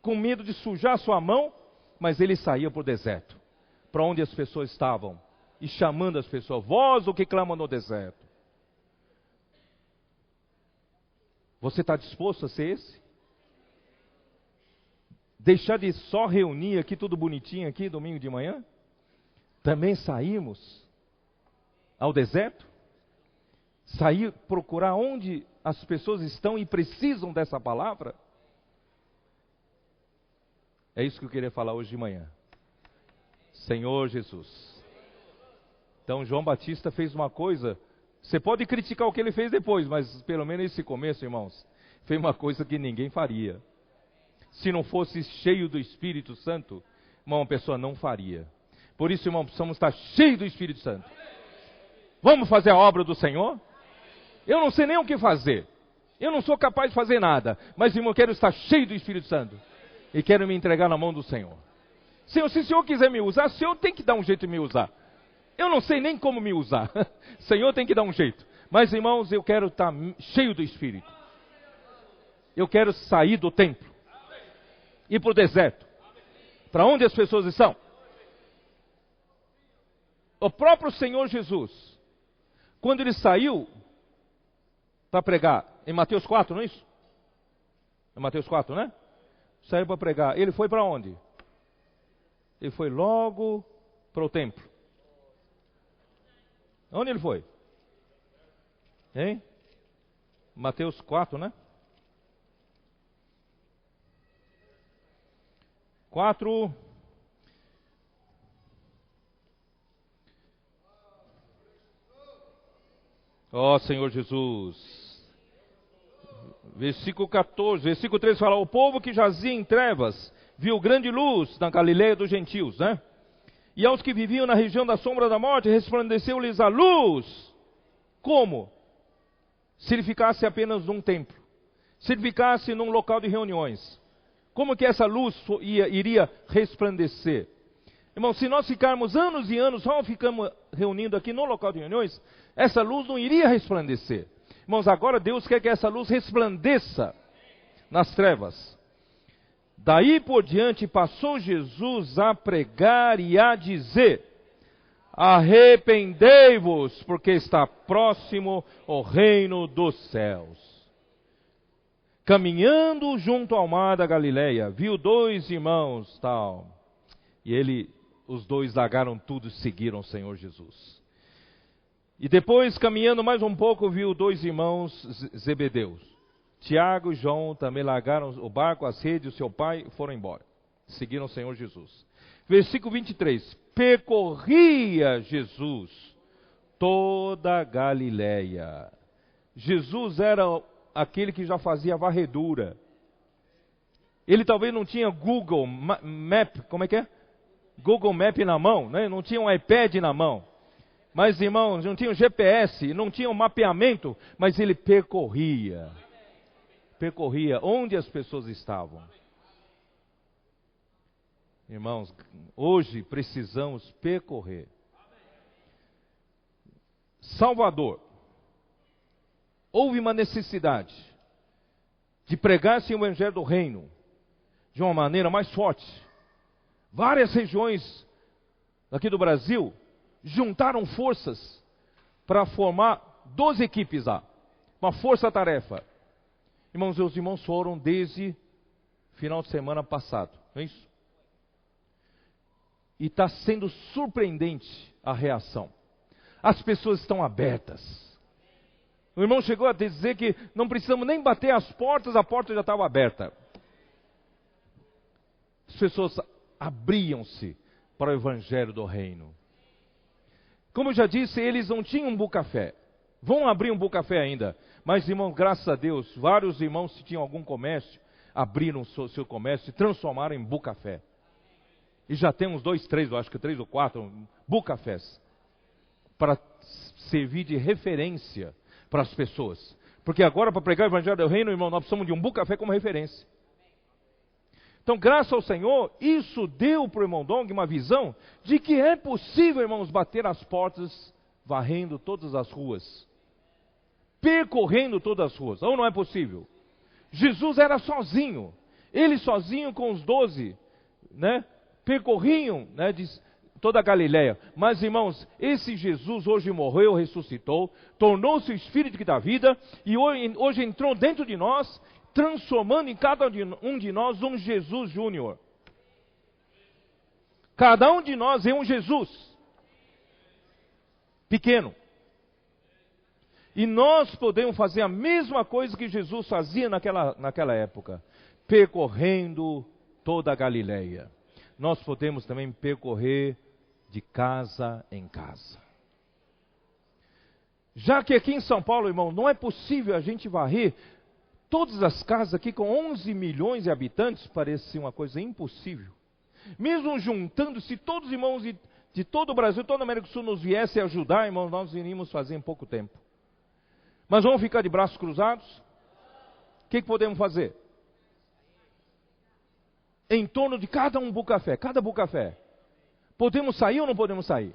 Com medo de sujar a sua mão, mas ele saía para o deserto, para onde as pessoas estavam, e chamando as pessoas, vós o que clama no deserto. Você está disposto a ser esse? Deixar de só reunir aqui tudo bonitinho aqui, domingo de manhã? Também saímos ao deserto? Sair, procurar onde as pessoas estão e precisam dessa palavra? É isso que eu queria falar hoje de manhã. Senhor Jesus. Então João Batista fez uma coisa, você pode criticar o que ele fez depois, mas pelo menos esse começo, irmãos, fez uma coisa que ninguém faria. Se não fosse cheio do Espírito Santo, irmão, uma pessoa não faria. Por isso, irmão, precisamos estar cheios do Espírito Santo. Vamos fazer a obra do Senhor? Eu não sei nem o que fazer. Eu não sou capaz de fazer nada, mas, irmão, eu quero estar cheio do Espírito Santo. E quero me entregar na mão do Senhor. Senhor, se o Senhor quiser me usar, o Senhor tem que dar um jeito de me usar. Eu não sei nem como me usar. O Senhor tem que dar um jeito. Mas, irmãos, eu quero estar cheio do Espírito. Eu quero sair do templo. Ir para o deserto. Para onde as pessoas estão? O próprio Senhor Jesus, quando ele saiu para pregar, em Mateus 4, não é isso? É Mateus 4, né? Saiu para pregar. Ele foi para onde? Ele foi logo para o templo. Onde ele foi? Hein? Mateus 4, né? 4. Ó Senhor Jesus. Versículo 14, versículo 13 fala: o povo que jazia em trevas viu grande luz na Galileia dos gentios, né? E aos que viviam na região da sombra da morte, resplandeceu-lhes a luz. Como? Se ele ficasse apenas num templo. Se ele ficasse num local de reuniões. Como que essa luz iria resplandecer? Irmão, se nós ficarmos anos e anos só ficamos reunindo aqui no local de reuniões, essa luz não iria resplandecer. Irmãos, agora Deus quer que essa luz resplandeça nas trevas. Daí por diante passou Jesus a pregar e a dizer: arrependei-vos, porque está próximo o reino dos céus. Caminhando junto ao mar da Galileia, viu 2 irmãos, tal. E os 2 largaram tudo e seguiram o Senhor Jesus. E depois, caminhando mais um pouco, viu 2 irmãos Zebedeus. Tiago e João também largaram o barco, as redes, o seu pai, e foram embora. Seguiram o Senhor Jesus. Versículo 23. Percorria Jesus toda a Galileia. Jesus era aquele que já fazia varredura. Ele talvez não tinha Google Map, como é que é? Google Map na mão, né? Não tinha um iPad na mão. Mas, irmãos, não tinha um GPS, não tinha um mapeamento, mas ele percorria onde as pessoas estavam. Irmãos, hoje precisamos percorrer. Salvador, houve uma necessidade de pregar-se o evangelho do reino de uma maneira mais forte. Várias regiões aqui do Brasil juntaram forças para formar 12 equipes lá, uma força-tarefa. Irmãos, os irmãos foram desde final de semana passado, não é isso? E está sendo surpreendente a reação. As pessoas estão abertas. O irmão chegou a dizer que não precisamos nem bater as portas, a porta já estava aberta. As pessoas abriam-se para o evangelho do reino. Como eu já disse, eles não tinham um bucafé. Vão abrir um bucafé ainda. Mas, irmão, graças a Deus, vários irmãos, se tinham algum comércio, abriram o seu comércio e transformaram em bucafé. E já tem uns 2, 3, eu acho que 3 ou 4 bucafés. Para servir de referência para as pessoas. Porque agora, para pregar o evangelho do reino, irmão, nós precisamos de um bucafé como referência. Então, graças ao Senhor, isso deu para o irmão Dong uma visão de que é possível, irmãos, bater as portas, varrendo todas as ruas. Percorrendo todas as ruas. Ou não é possível? Jesus era sozinho. Ele sozinho com os 12, né? Percorriam, né, toda a Galileia. Mas, irmãos, esse Jesus hoje morreu, ressuscitou, tornou-se o Espírito que dá vida, e hoje entrou dentro de nós, transformando em cada um de nós um Jesus Júnior. Cada um de nós é um Jesus pequeno. E nós podemos fazer a mesma coisa que Jesus fazia naquela época, percorrendo toda a Galileia. Nós podemos também percorrer de casa em casa. Já que aqui em São Paulo, irmão, não é possível a gente varrer todas as casas aqui com 11 milhões de habitantes, parece uma coisa impossível. Mesmo juntando, se todos os irmãos de todo o Brasil, toda a América do Sul nos viessem ajudar, irmãos, nós iríamos fazer em pouco tempo. Mas vamos ficar de braços cruzados? O que podemos fazer? Em torno de cada bucafé, podemos sair ou não podemos sair?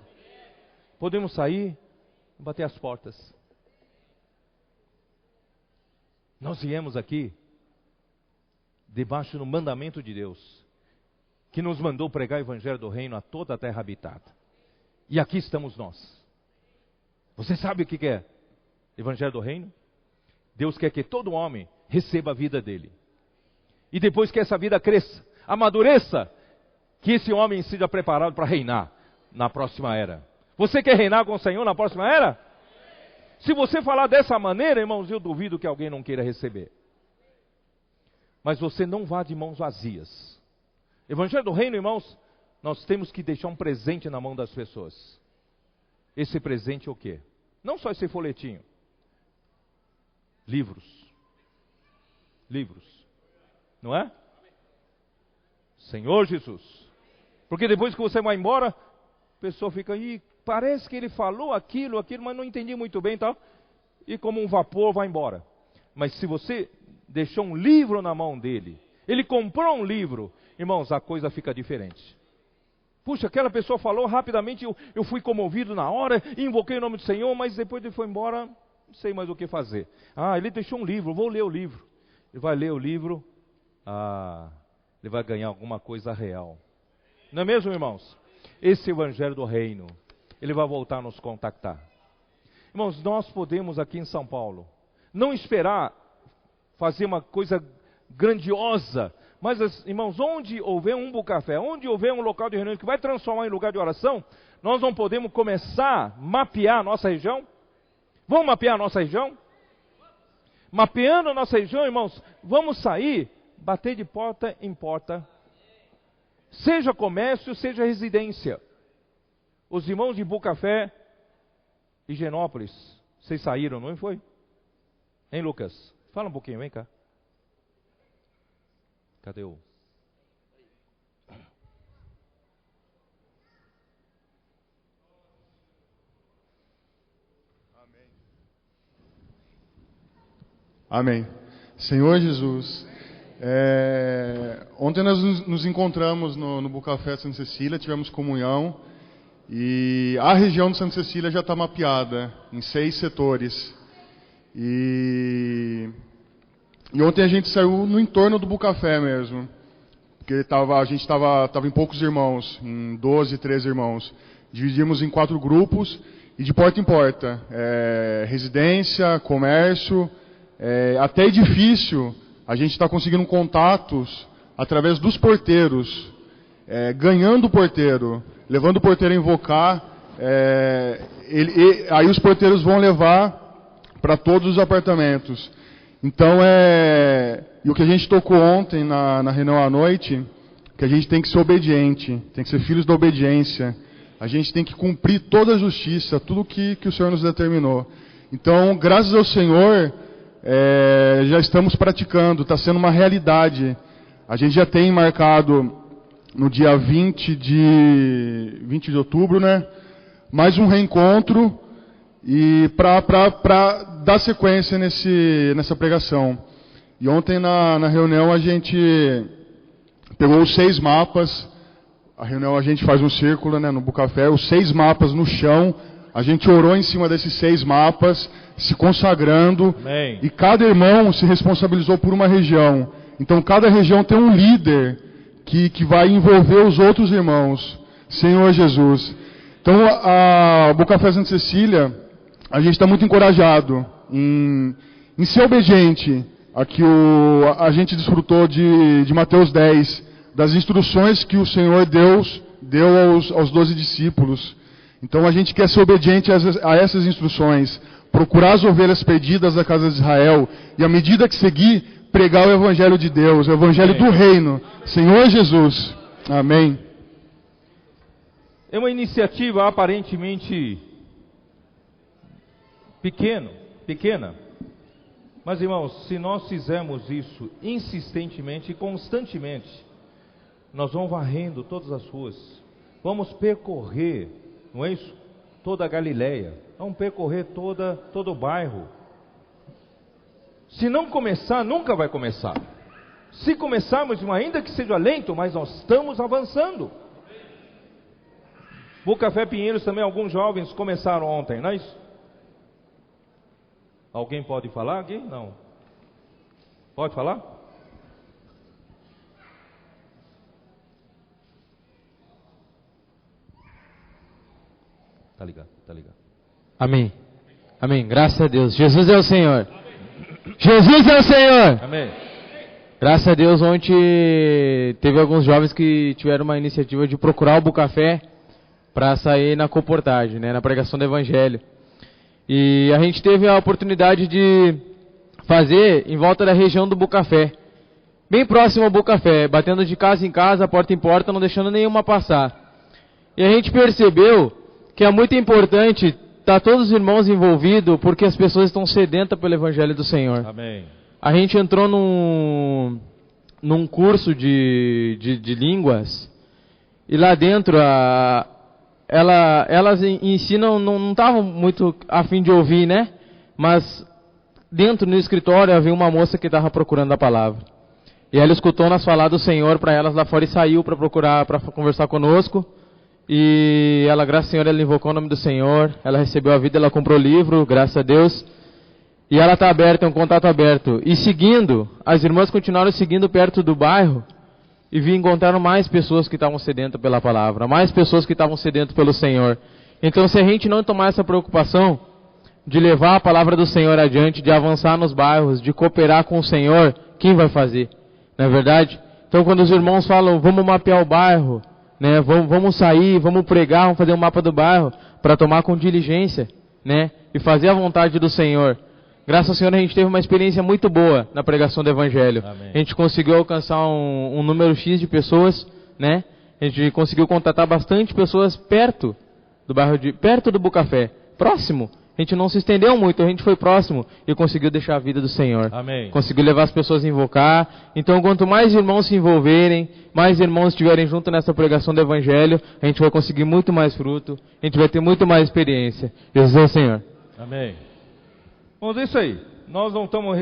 Podemos sair e bater as portas. Nós viemos aqui debaixo do mandamento de Deus, que nos mandou pregar o Evangelho do Reino a toda a terra habitada. E aqui estamos nós. Você sabe o que é Evangelho do Reino? Deus quer que todo homem receba a vida dele. E depois que essa vida cresça, amadureça, que esse homem seja preparado para reinar na próxima era. Você quer reinar com o Senhor na próxima era? Se você falar dessa maneira, irmãos, eu duvido que alguém não queira receber. Mas você não vá de mãos vazias. Evangelho do Reino, irmãos, nós temos que deixar um presente na mão das pessoas. Esse presente é o quê? Não só esse folhetinho. Livros. Livros. Não é? Senhor Jesus. Porque depois que você vai embora, a pessoa fica aí, parece que ele falou aquilo, mas não entendi muito bem e tal. E como um vapor vai embora. Mas se você deixou um livro na mão dele, ele comprou um livro, irmãos, a coisa fica diferente. Puxa, aquela pessoa falou rapidamente, eu fui comovido na hora, invoquei o nome do Senhor, mas depois ele foi embora, não sei mais o que fazer. Ah, ele deixou um livro, vou ler o livro. Ele vai ler o livro, ele vai ganhar alguma coisa real. Não é mesmo, irmãos? Esse Evangelho do Reino, ele vai voltar a nos contactar. Irmãos, nós podemos aqui em São Paulo, não esperar fazer uma coisa grandiosa, mas, irmãos, onde houver um bucafé, onde houver um local de reunião que vai transformar em lugar de oração, nós não podemos começar a mapear a nossa região? Vamos mapear a nossa região? Mapeando a nossa região, irmãos, vamos sair, bater de porta em porta, seja comércio, seja residência. Os irmãos de Bucafé e Genópolis, vocês saíram, não foi? Hein, Lucas? Fala um pouquinho, vem cá. Cadê o... Amém. Senhor Jesus, ontem nós nos encontramos no Bucafé de Santa Cecília, tivemos comunhão e a região de Santa Cecília já está mapeada em 6 setores. E ontem a gente saiu no entorno do Bucafé mesmo, porque a gente estava em poucos irmãos, em 12, 13 irmãos. Dividimos em 4 grupos e de porta em porta, residência, comércio, até edifício, a gente está conseguindo contatos através dos porteiros, ganhando o porteiro, levando o porteiro a invocar, aí os porteiros vão levar para todos os apartamentos. Então, e o que a gente tocou ontem na reunião à noite, que a gente tem que ser obediente, tem que ser filhos da obediência, a gente tem que cumprir toda a justiça, tudo que o Senhor nos determinou. Então, graças ao Senhor, já estamos praticando, está sendo uma realidade. A gente já tem marcado no dia 20 de outubro, né, mais um reencontro, e para dar sequência nessa pregação. E ontem na reunião a gente pegou os 6 mapas, a reunião a gente faz um círculo, né, no Bucafé, os 6 mapas no chão, a gente orou em cima desses 6 mapas, se consagrando. Amém. E cada irmão se responsabilizou por uma região. Então cada região tem um líder que vai envolver os outros irmãos. Senhor Jesus. Então a Bucafé Santa Cecília, a gente está muito encorajado em ser obediente a que a gente desfrutou de Mateus 10, das instruções que o Senhor Deus deu aos 12 discípulos. Então a gente quer ser obediente a essas instruções, procurar as ovelhas perdidas da casa de Israel, e à medida que seguir, pregar o Evangelho de Deus, o Evangelho do Reino. Senhor Jesus. Amém. É uma iniciativa aparentemente pequena, mas, irmãos, se nós fizermos isso insistentemente e constantemente, nós vamos varrendo todas as ruas, vamos percorrer, não é isso? Toda a Galileia, vamos percorrer todo o bairro. Se não começar, nunca vai começar. Se começarmos, ainda que seja lento, mas nós estamos avançando. O Café Pinheiros também, alguns jovens começaram ontem, não é isso? Alguém pode falar aqui? Não. Pode falar? Tá ligado, tá ligado. Amém. Amém. Graças a Deus. Jesus é o Senhor. Amém. Jesus é o Senhor. Amém. Graças a Deus, ontem teve alguns jovens que tiveram uma iniciativa de procurar o Bucafé para sair na comportagem, né, na pregação do Evangelho. E a gente teve a oportunidade de fazer em volta da região do Bucafé, bem próximo ao Bucafé, batendo de casa em casa, porta em porta, não deixando nenhuma passar. E a gente percebeu que é muito importante estar todos os irmãos envolvidos, porque as pessoas estão sedentas pelo Evangelho do Senhor. Amém. A gente entrou num curso de línguas, e lá dentro elas ensinam, não estavam muito a fim de ouvir, né? Mas dentro no escritório havia uma moça que estava procurando a palavra. E ela escutou nós falar do Senhor para elas lá fora e saiu para procurar, para conversar conosco. E ela, graças ao Senhor, ela invocou o nome do Senhor, ela recebeu a vida, ela comprou o livro, graças a Deus. E ela está aberta, é um contato aberto. E seguindo, as irmãs continuaram seguindo perto do bairro e encontraram mais pessoas que estavam sedentas pela palavra, mais pessoas que estavam sedentas pelo Senhor. Então, se a gente não tomar essa preocupação de levar a palavra do Senhor adiante, de avançar nos bairros, de cooperar com o Senhor, quem vai fazer? Não é verdade? Então, quando os irmãos falam, vamos mapear o bairro, né, vamos sair, vamos pregar, vamos fazer um mapa do bairro, para tomar com diligência, né, e fazer a vontade do Senhor. Graças ao Senhor, a gente teve uma experiência muito boa na pregação do Evangelho. Amém. A gente conseguiu alcançar um número X de pessoas, né? A gente conseguiu contatar bastante pessoas perto do bairro, perto do Bucafé, próximo. A gente não se estendeu muito, a gente foi próximo e conseguiu deixar a vida do Senhor. Amém. Conseguiu levar as pessoas a invocar. Então, quanto mais irmãos se envolverem, mais irmãos estiverem junto nessa pregação do Evangelho, a gente vai conseguir muito mais fruto, a gente vai ter muito mais experiência. Jesus é o Senhor. Amém. Bom, é isso aí. Nós não estamos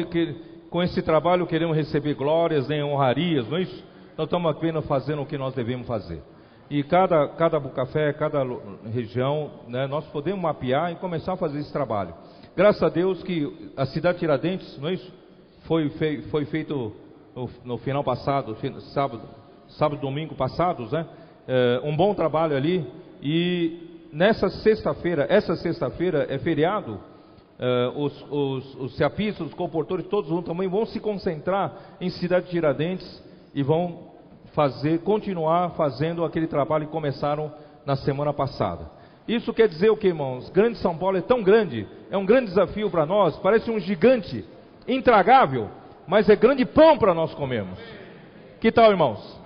com esse trabalho queremos receber glórias nem honrarias, não é isso? Nós estamos apenas fazendo o que nós devemos fazer. E cada Bucafé, cada região, né, nós podemos mapear e começar a fazer esse trabalho. Graças a Deus que a cidade de Tiradentes, não é isso? Foi feito no final passado, sábado, domingo passados, né? Um bom trabalho ali. E essa sexta-feira é feriado. Os ceapistas, os comportores, todos também vão se concentrar em cidade de Tiradentes e vão continuar fazendo aquele trabalho que começaram na semana passada. Isso quer dizer o que, irmãos? Grande São Paulo é tão grande, é um grande desafio para nós, parece um gigante intragável, mas é grande pão para nós comermos. Que tal, irmãos?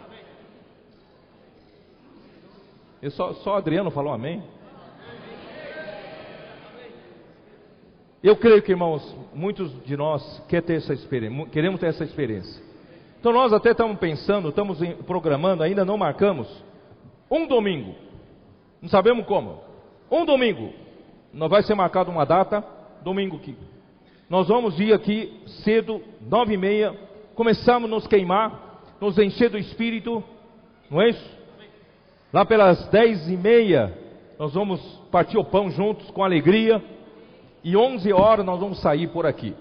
Só Adriano falou amém? Eu creio que, irmãos, muitos de nós queremos ter essa experiência. Então nós até estamos pensando, estamos programando, ainda não marcamos, um domingo, não sabemos como, um domingo, não vai ser marcado uma data, domingo que nós vamos ir aqui cedo, 9h30, começamos a nos queimar, nos encher do Espírito, não é isso? Lá pelas 10h30, nós vamos partir o pão juntos com alegria, e 11 horas nós vamos sair por aqui.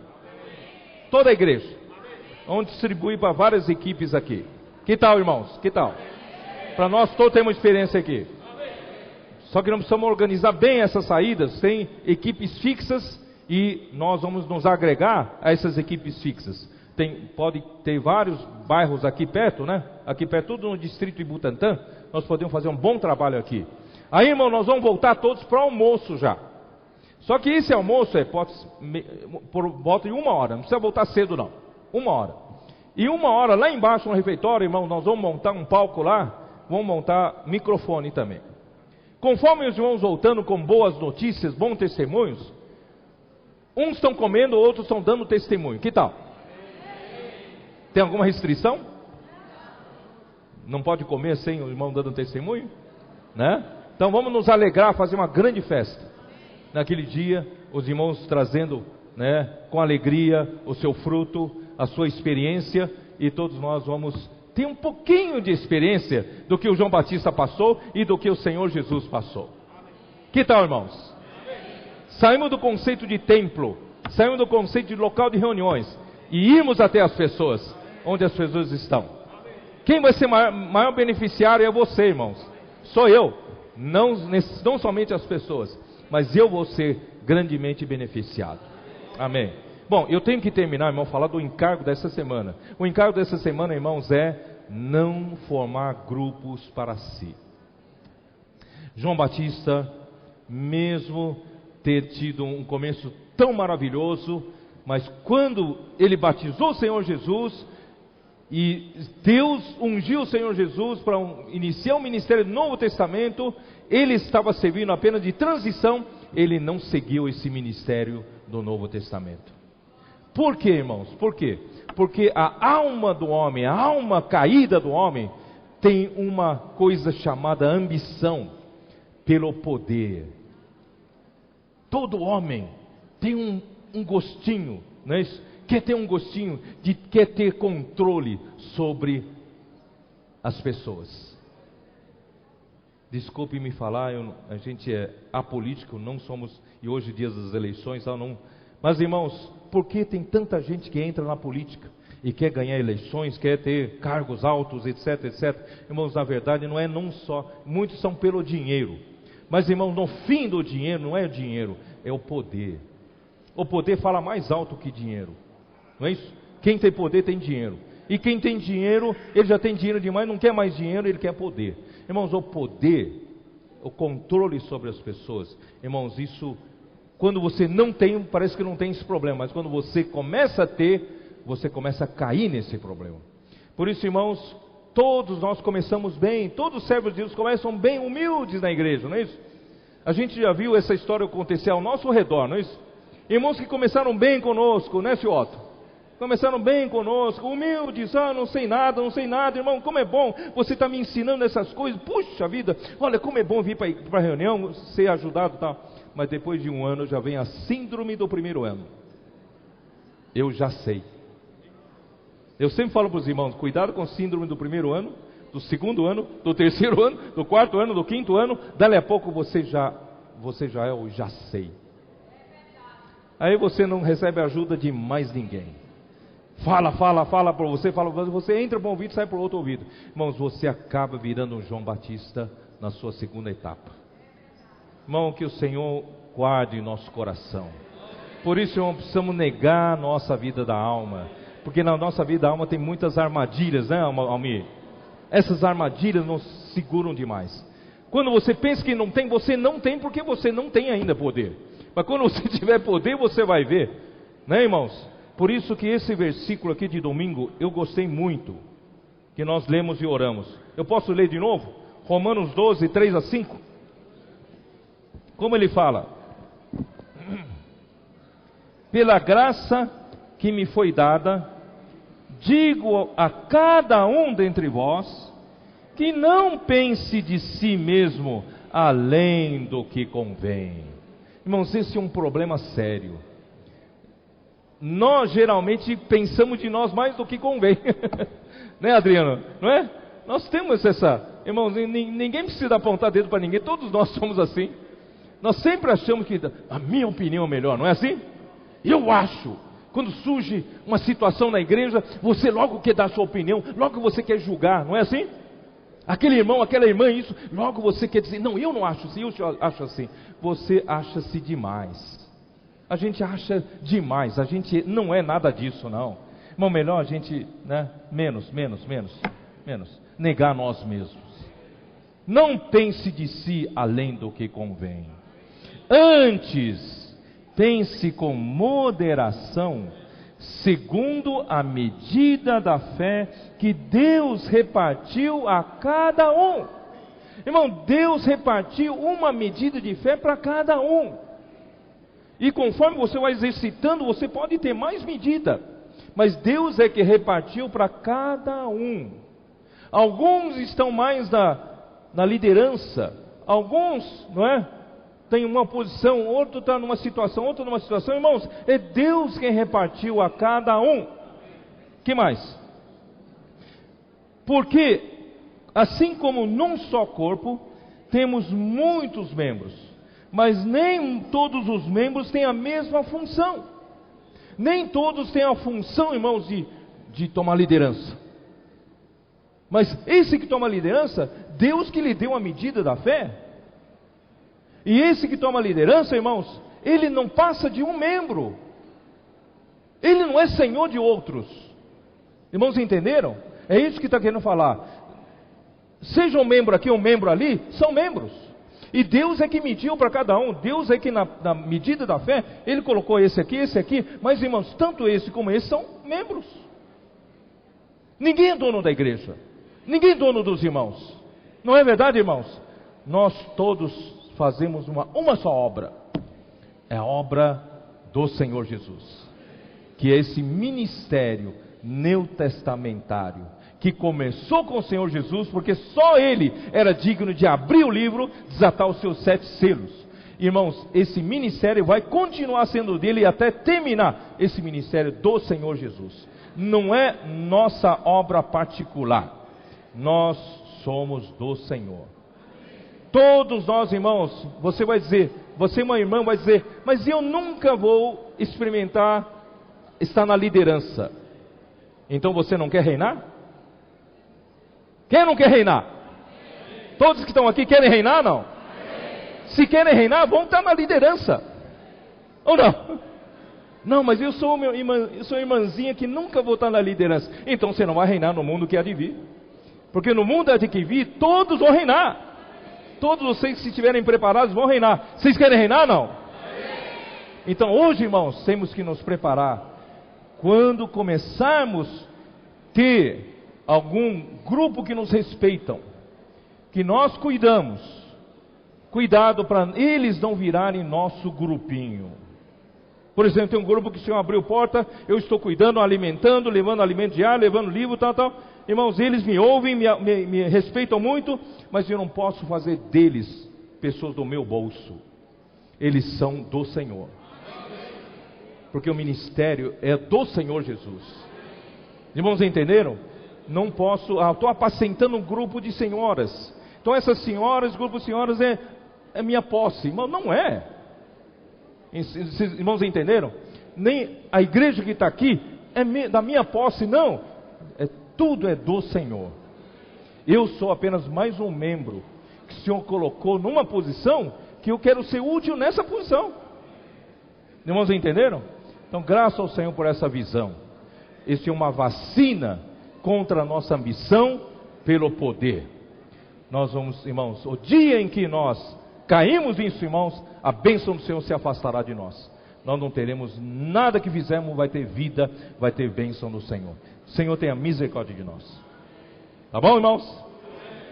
Toda a igreja. Vamos distribuir para várias equipes aqui. Que tal, irmãos? Que tal? Para nós todos temos experiência aqui. Só que nós precisamos organizar bem essas saídas. Tem equipes fixas e nós vamos nos agregar a essas equipes fixas. Pode ter vários bairros aqui perto, né? Aqui perto, tudo no distrito de Butantã. Nós podemos fazer um bom trabalho aqui. Aí, irmão, nós vamos voltar todos para o almoço já. Só que esse almoço por volta de 1 hora, não precisa voltar cedo não, 1 hora. E 1 hora lá embaixo no refeitório, irmão, nós vamos montar um palco lá, vamos montar microfone também. Conforme os irmãos voltando com boas notícias, bons testemunhos, uns estão comendo, outros estão dando testemunho, que tal? Tem alguma restrição? Não pode comer sem o irmão dando testemunho? Né? Então vamos nos alegrar, fazer uma grande festa. Naquele dia, os irmãos trazendo né, com alegria o seu fruto, a sua experiência, e todos nós vamos ter um pouquinho de experiência do que o João Batista passou e do que o Senhor Jesus passou. Que tal, irmãos? Saímos do conceito de templo, saímos do conceito de local de reuniões e irmos até as pessoas, onde as pessoas estão. Quem vai ser maior beneficiário é você, irmãos. Sou eu, não somente as pessoas, mas eu vou ser grandemente beneficiado. Amém. Bom, eu tenho que terminar, irmão, falar do encargo dessa semana. O encargo dessa semana, irmãos, é não formar grupos para si. João Batista, mesmo ter tido um começo tão maravilhoso, mas quando ele batizou o Senhor Jesus, e Deus ungiu o Senhor Jesus para iniciar o ministério do Novo Testamento, ele estava servindo apenas de transição, ele não seguiu esse ministério do Novo Testamento. Por quê, irmãos? Por quê? Porque a alma do homem, a alma caída do homem, tem uma coisa chamada ambição pelo poder. Todo homem tem um gostinho, não é isso? Quer ter um gostinho, quer ter controle sobre as pessoas. Desculpe me falar, a gente é apolítico, não somos, e hoje dias das eleições, não. Mas irmãos, por que tem tanta gente que entra na política e quer ganhar eleições, quer ter cargos altos, etc, etc? Irmãos, na verdade não só, muitos são pelo dinheiro. Mas irmãos, no fim do dinheiro, não é o dinheiro, é o poder. O poder fala mais alto que dinheiro, não é isso? Quem tem poder tem dinheiro. E quem tem dinheiro, ele já tem dinheiro demais, não quer mais dinheiro, ele quer poder. Irmãos, o poder, o controle sobre as pessoas, irmãos, isso, quando você não tem, parece que não tem esse problema, mas quando você começa a ter, você começa a cair nesse problema. Por isso, irmãos, todos nós começamos bem, todos os servos de Deus começam bem humildes na igreja, não é isso? A gente já viu essa história acontecer ao nosso redor, não é isso? Irmãos que começaram bem conosco, né, Sr. Otto? Começaram bem conosco, humildes, não sei nada, irmão, como é bom, você está me ensinando essas coisas, puxa vida, olha como é bom vir para a reunião, ser ajudado e tal. Mas depois de um ano já vem a síndrome do primeiro ano. Eu já sei. Eu sempre falo para os irmãos, cuidado com a síndrome do primeiro ano, do segundo ano, do terceiro ano, do quarto ano, do quinto ano, dali a pouco você já é o já sei. Aí você não recebe ajuda de mais ninguém. Fala para você, você entra para um ouvido e sai para o outro ouvido. Irmãos, você acaba virando um João Batista na sua segunda etapa. Irmão, que o Senhor guarde nosso coração. Por isso, irmão, precisamos negar a nossa vida da alma. Porque na nossa vida da alma tem muitas armadilhas, né, Almir? Essas armadilhas nos seguram demais. Quando você pensa que não tem, você não tem, porque você não tem ainda poder. Mas quando você tiver poder, você vai ver, né, irmãos? Por isso que esse versículo aqui de domingo, eu gostei muito, que nós lemos e oramos. Eu posso ler de novo? Romanos 12, 3 a 5. Como ele fala? Pela graça que me foi dada, digo a cada um dentre vós, que não pense de si mesmo além do que convém. Irmãos, esse é um problema sério. Nós geralmente pensamos de nós mais do que convém. Né, Adriano? Não é? Nós temos essa... Irmãos, ninguém precisa apontar dedo para ninguém, todos nós somos assim. Nós sempre achamos que a minha opinião é melhor, não é assim? Eu acho. Quando surge uma situação na igreja, você logo quer dar a sua opinião, logo você quer julgar, não é assim? Aquele irmão, aquela irmã, isso, logo você quer dizer, não, eu não acho assim, eu acho assim. Você acha-se demais. A gente acha demais, a gente não é nada disso, não. Irmão, melhor a gente, né, menos, negar nós mesmos. Não pense de si além do que convém. Antes, pense com moderação, segundo a medida da fé que Deus repartiu a cada um. Irmão, Deus repartiu uma medida de fé para cada um. E conforme você vai exercitando, você pode ter mais medida. Mas Deus é que repartiu para cada um. Alguns estão mais na liderança. Alguns, não é? tem uma posição, outro está numa situação, outro numa situação. Irmãos, é Deus quem repartiu a cada um. Que mais? Porque, assim como num só corpo, temos muitos membros, mas nem todos os membros têm a mesma função. Nem todos têm a função, irmãos, de tomar liderança. Mas esse que toma liderança, Deus que lhe deu a medida da fé. E esse que toma liderança, irmãos, ele não passa de um membro. Ele não é senhor de outros. Irmãos, entenderam? É isso que está querendo falar. Seja um membro aqui, um membro ali, são membros. E Deus é que mediu para cada um. Deus é que na medida da fé, Ele colocou esse aqui. Mas, irmãos, tanto esse como esse são membros. Ninguém é dono da igreja. Ninguém é dono dos irmãos. Não é verdade, irmãos? Nós todos fazemos uma só obra. É a obra do Senhor Jesus. Que é esse ministério neotestamentário, que começou com o Senhor Jesus, porque só Ele era digno de abrir o livro, desatar os seus 7 selos. Irmãos, esse ministério vai continuar sendo dele até terminar esse ministério do Senhor Jesus. Não é nossa obra particular. Nós somos do Senhor. Todos nós, irmãos, você vai dizer, você, uma irmã, vai dizer, mas eu nunca vou experimentar estar na liderança. Então você não quer reinar? Quem não quer reinar? Todos que estão aqui querem reinar, não? Se querem reinar, vão estar na liderança. Ou não? Não, mas eu sou irmãzinha que nunca vou estar na liderança. Então você não vai reinar no mundo que há de vir. Porque no mundo há de vir, todos vão reinar. Todos vocês, se estiverem preparados, vão reinar. Vocês querem reinar, não? Então hoje, irmãos, temos que nos preparar. Quando começarmos a ter algum grupo que nos respeitam, que nós cuidamos, cuidado para eles não virarem nosso grupinho. Por exemplo, tem um grupo que o Senhor abriu porta, eu estou cuidando, alimentando, levando alimento diário, levando livro, tal. Irmãos, eles me ouvem, me respeitam muito, mas eu não posso fazer deles pessoas do meu bolso. Eles são do Senhor. Porque o ministério é do Senhor Jesus. Irmãos, entenderam? Não posso, estou apacentando um grupo de senhoras. Então essas senhoras, grupo de senhoras é minha posse. Irmão, não é. Irmãos, entenderam? Nem a igreja que está aqui é da minha posse, não. Tudo é do Senhor. Eu sou apenas mais um membro que o Senhor colocou numa posição que eu quero ser útil nessa posição. Irmãos, entenderam? Então, graças ao Senhor por essa visão. Isso é uma vacina contra a nossa ambição pelo poder. Nós vamos, irmãos, o dia em que nós caímos nisso, irmãos, a bênção do Senhor se afastará de nós. Nós não teremos nada que fizermos, vai ter vida, vai ter bênção do Senhor. O Senhor tenha misericórdia de nós. Tá bom, irmãos?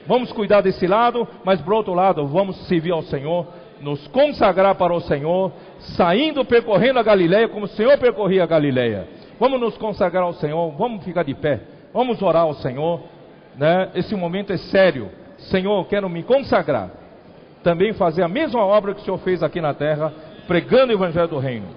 Vamos cuidar desse lado, mas por outro lado, vamos servir ao Senhor, nos consagrar para o Senhor, saindo, percorrendo a Galileia, como o Senhor percorria a Galileia. Vamos nos consagrar ao Senhor, vamos ficar de pé, vamos orar ao Senhor, né? Esse momento é sério. Senhor, eu quero me consagrar, também fazer a mesma obra que o Senhor fez aqui na terra, pregando o Evangelho do Reino.